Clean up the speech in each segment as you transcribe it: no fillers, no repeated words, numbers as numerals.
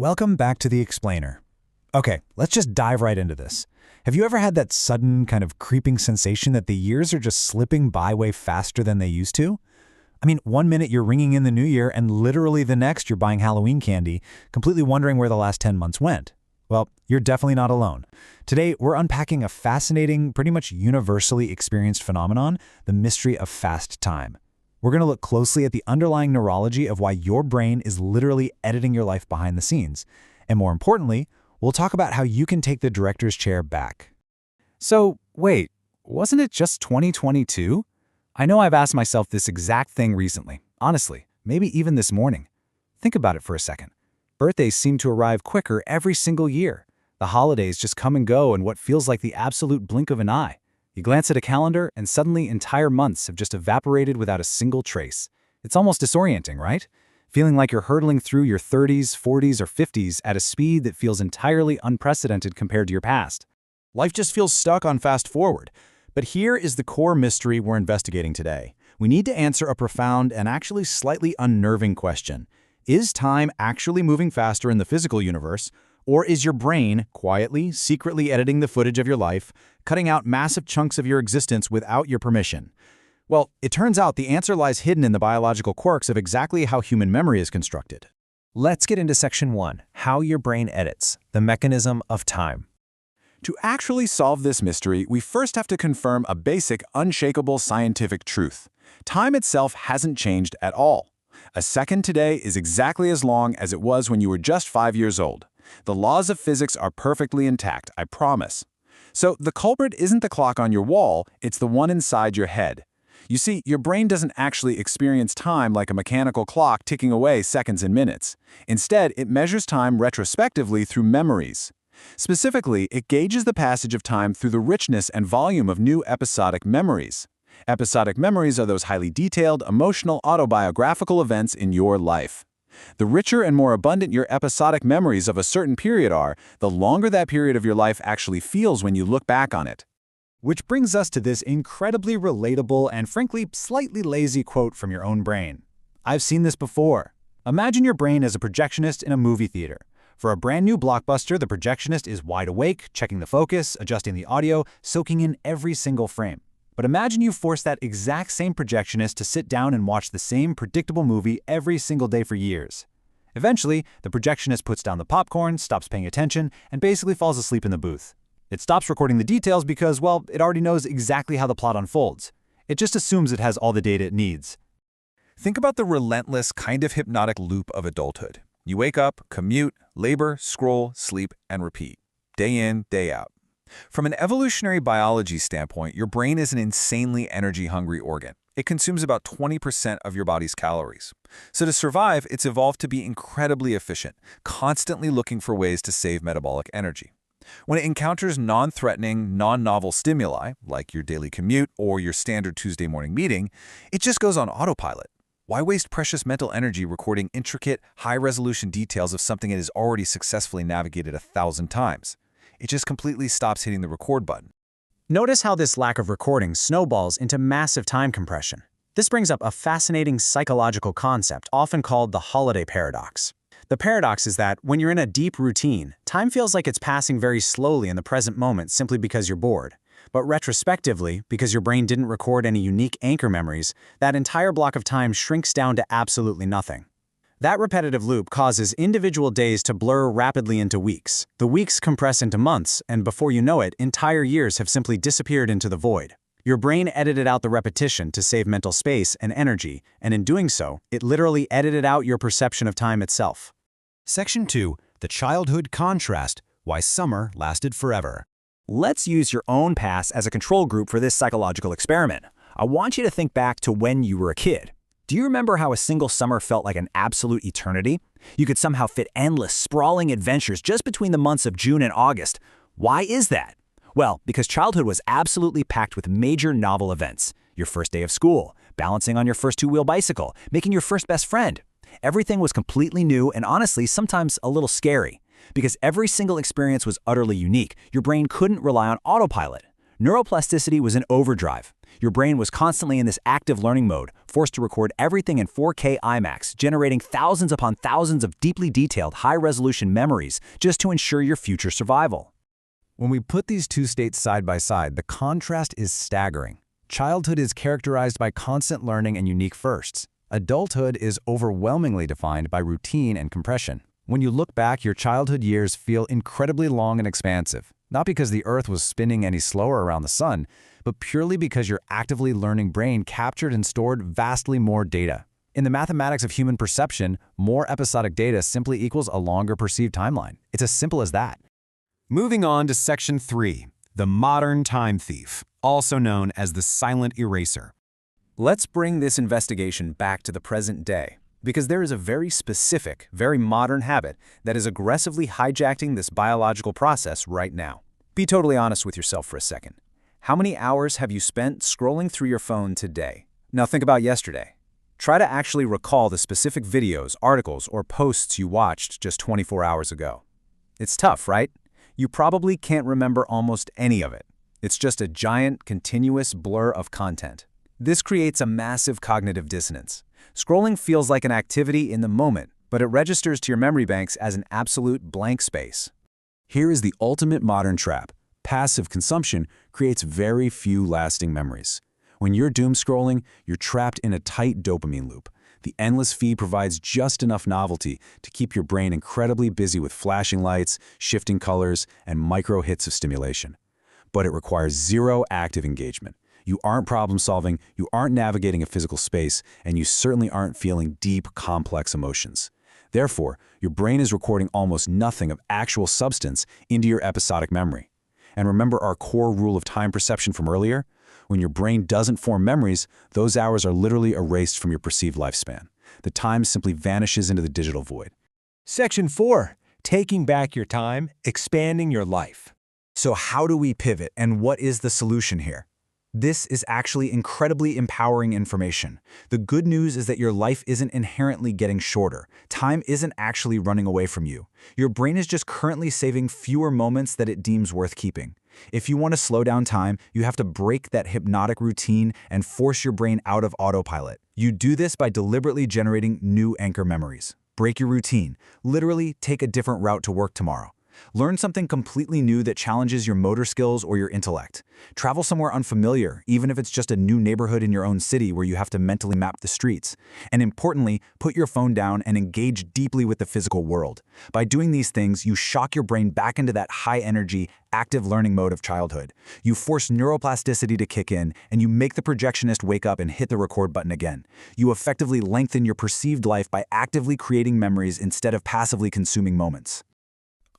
Welcome back to The Explainer. Okay, let's just dive right into this. Have you ever had that sudden kind of creeping sensation that the years are just slipping by way faster than they used to? I mean, one minute you're ringing in the new year and literally the next you're buying Halloween candy, completely wondering where the last 10 months went. Well, you're definitely not alone. Today, we're unpacking a fascinating, pretty much universally experienced phenomenon, the mystery of fast time. We're going to look closely at the underlying neurology of why your brain is literally editing your life behind the scenes. And more importantly, we'll talk about how you can take the director's chair back. So, wait, wasn't it just 2022? I know I've asked myself this exact thing recently. Honestly, maybe even this morning. Think about it for a second. Birthdays seem to arrive quicker every single year. The holidays just come and go in what feels like the absolute blink of an eye. You glance at a calendar, and suddenly entire months have just evaporated without a single trace. It's almost disorienting, right? Feeling like you're hurtling through your 30s, 40s, or 50s at a speed that feels entirely unprecedented compared to your past. Life just feels stuck on fast forward. But here is the core mystery we're investigating today. We need to answer a profound and actually slightly unnerving question. Is time actually moving faster in the physical universe, or is your brain quietly, secretly editing the footage of your life, cutting out massive chunks of your existence without your permission? Well, it turns out the answer lies hidden in the biological quirks of exactly how human memory is constructed. Let's get into Section 1, How Your Brain Edits, the Mechanism of Time. To actually solve this mystery, we first have to confirm a basic, unshakable scientific truth. Time itself hasn't changed at all. A second today is exactly as long as it was when you were just 5 years old. The laws of physics are perfectly intact, I promise. So the culprit isn't the clock on your wall, it's the one inside your head. You see, your brain doesn't actually experience time like a mechanical clock ticking away seconds and minutes. Instead, it measures time retrospectively through memories. Specifically, it gauges the passage of time through the richness and volume of new episodic memories. Episodic memories are those highly detailed, emotional, autobiographical events in your life. The richer and more abundant your episodic memories of a certain period are, the longer that period of your life actually feels when you look back on it. Which brings us to this incredibly relatable and frankly slightly lazy quote from your own brain. I've seen this before. Imagine your brain as a projectionist in a movie theater. For a brand new blockbuster, the projectionist is wide awake, checking the focus, adjusting the audio, soaking in every single frame. But imagine you force that exact same projectionist to sit down and watch the same predictable movie every single day for years. Eventually, the projectionist puts down the popcorn, stops paying attention, and basically falls asleep in the booth. It stops recording the details because, well, it already knows exactly how the plot unfolds. It just assumes it has all the data it needs. Think about the relentless, kind of hypnotic loop of adulthood. You wake up, commute, labor, scroll, sleep, and repeat. Day in, day out. From an evolutionary biology standpoint, your brain is an insanely energy-hungry organ. It consumes about 20% of your body's calories. So to survive, it's evolved to be incredibly efficient, constantly looking for ways to save metabolic energy. When it encounters non-threatening, non-novel stimuli, like your daily commute or your standard Tuesday morning meeting, it just goes on autopilot. Why waste precious mental energy recording intricate, high-resolution details of something it has already successfully navigated 1,000 times? It just completely stops hitting the record button. Notice how this lack of recording snowballs into massive time compression. This brings up a fascinating psychological concept often called the holiday paradox. The paradox is that when you're in a deep routine, time feels like it's passing very slowly in the present moment simply because you're bored. But retrospectively, because your brain didn't record any unique anchor memories, that entire block of time shrinks down to absolutely nothing. That repetitive loop causes individual days to blur rapidly into weeks. The weeks compress into months, and before you know it, entire years have simply disappeared into the void. Your brain edited out the repetition to save mental space and energy, and in doing so, it literally edited out your perception of time itself. Section 2, The Childhood Contrast, Why Summer Lasted Forever. Let's use your own past as a control group for this psychological experiment. I want you to think back to when you were a kid. Do you remember how a single summer felt like an absolute eternity? You could somehow fit endless, sprawling adventures just between the months of June and August. Why is that? Well, because childhood was absolutely packed with major novel events. Your first day of school, balancing on your first two-wheel bicycle, making your first best friend. Everything was completely new and honestly, sometimes a little scary. Because every single experience was utterly unique, your brain couldn't rely on autopilot. Neuroplasticity was in overdrive. Your brain was constantly in this active learning mode, forced to record everything in 4K IMAX, generating thousands upon thousands of deeply detailed, high-resolution memories just to ensure your future survival. When we put these two states side by side, the contrast is staggering. Childhood is characterized by constant learning and unique firsts. Adulthood is overwhelmingly defined by routine and compression. When you look back, your childhood years feel incredibly long and expansive, not because the Earth was spinning any slower around the sun, but purely because your actively learning brain captured and stored vastly more data. In the mathematics of human perception, more episodic data simply equals a longer perceived timeline. It's as simple as that. Moving on to Section 3, the modern time thief, also known as the silent eraser. Let's bring this investigation back to the present day, because there is a very specific, very modern habit that is aggressively hijacking this biological process right now. Be totally honest with yourself for a second. How many hours have you spent scrolling through your phone today? Now think about yesterday. Try to actually recall the specific videos, articles, or posts you watched just 24 hours ago. It's tough, right? You probably can't remember almost any of it. It's just a giant, continuous blur of content. This creates a massive cognitive dissonance. Scrolling feels like an activity in the moment, but it registers to your memory banks as an absolute blank space. Here is the ultimate modern trap. Passive consumption creates very few lasting memories. When you're doom scrolling, you're trapped in a tight dopamine loop. The endless feed provides just enough novelty to keep your brain incredibly busy with flashing lights, shifting colors, and micro hits of stimulation. But it requires zero active engagement. You aren't problem solving, you aren't navigating a physical space, and you certainly aren't feeling deep, complex emotions. Therefore, your brain is recording almost nothing of actual substance into your episodic memory. And remember our core rule of time perception from earlier? When your brain doesn't form memories, those hours are literally erased from your perceived lifespan. The time simply vanishes into the digital void. Section 4, taking back your time, expanding your life. So how do we pivot, and what is the solution here? This is actually incredibly empowering information. The good news is that your life isn't inherently getting shorter. Time isn't actually running away from you. Your brain is just currently saving fewer moments that it deems worth keeping. If you want to slow down time, you have to break that hypnotic routine and force your brain out of autopilot. You do this by deliberately generating new anchor memories. Break your routine. Literally, take a different route to work tomorrow. Learn something completely new that challenges your motor skills or your intellect. Travel somewhere unfamiliar, even if it's just a new neighborhood in your own city where you have to mentally map the streets. And importantly, put your phone down and engage deeply with the physical world. By doing these things, you shock your brain back into that high-energy, active learning mode of childhood. You force neuroplasticity to kick in, and you make the projectionist wake up and hit the record button again. You effectively lengthen your perceived life by actively creating memories instead of passively consuming moments.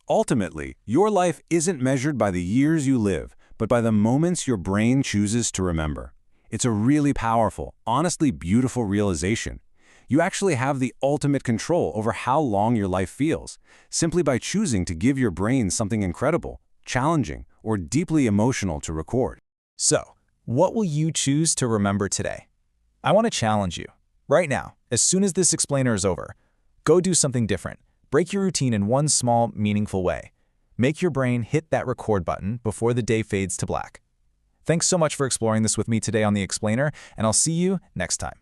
Ultimately, your life isn't measured by the years you live, but by the moments your brain chooses to remember. It's a really powerful, honestly beautiful realization. You actually have the ultimate control over how long your life feels, simply by choosing to give your brain something incredible, challenging, or deeply emotional to record. So, what will you choose to remember today? I want to challenge you. Right now, as soon as this explainer is over, go do something different. Break your routine in one small, meaningful way. Make your brain hit that record button before the day fades to black. Thanks so much for exploring this with me today on The Explainer, and I'll see you next time.